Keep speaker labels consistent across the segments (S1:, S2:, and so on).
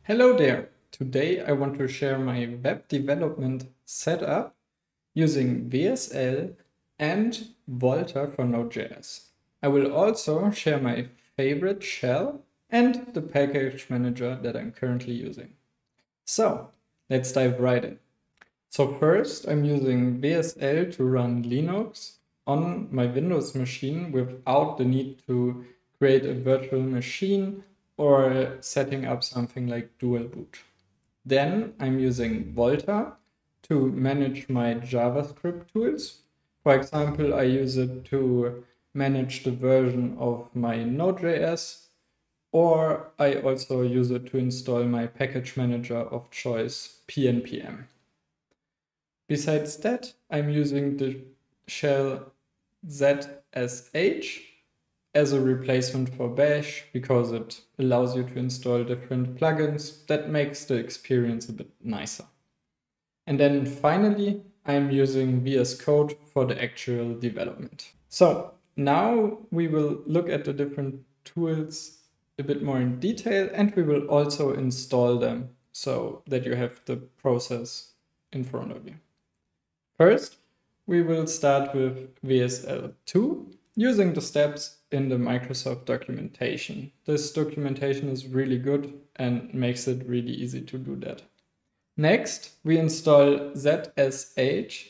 S1: Hello there! Today I want to share my web development setup using WSL and Volta for Node.js. I will also share my favorite shell and the package manager that I'm currently using. So let's dive right in. So first I'm using WSL to run Linux on my Windows machine without the need to create a virtual machine or setting up something like dual boot. Then I'm using Volta to manage my JavaScript tools. For example, I use it to manage the version of my Node.js, or I also use it to install my package manager of choice, Pnpm. Besides that, I'm using the shell ZSH as a replacement for Bash because it allows you to install different plugins that makes the experience a bit nicer. And then finally, I'm using VS Code for the actual development. So now we will look at the different tools a bit more in detail, and we will also install them so that you have the process in front of you. First, we will start with WSL2 using the steps in the Microsoft documentation. This documentation is really good and makes it really easy to do that. Next, we install ZSH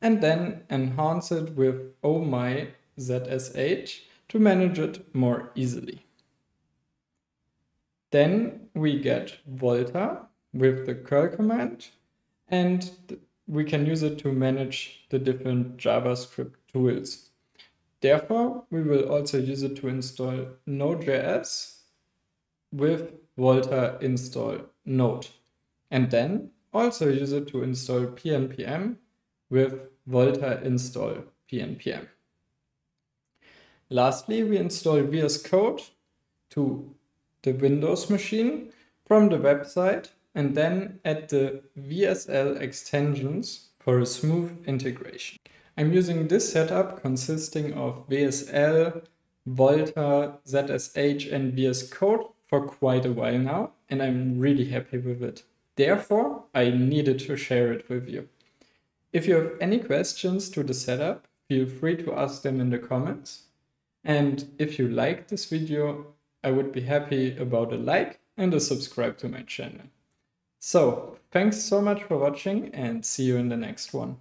S1: and then enhance it with ZSH to manage it more easily. Then we get Volta with the curl command, and we can use it to manage the different JavaScript tools. Therefore, we will also use it to install Node.js with Volta install Node, and then also use it to install Pnpm with Volta install Pnpm. Lastly, we install VS Code to the Windows machine from the website and then add the WSL extensions for a smooth integration. I'm using this setup consisting of WSL, Volta, ZSH and VS Code for quite a while now, and I'm really happy with it. Therefore, I needed to share it with you. If you have any questions to the setup, feel free to ask them in the comments. And if you like this video, I would be happy about a like and a subscribe to my channel. So, thanks so much for watching and see you in the next one.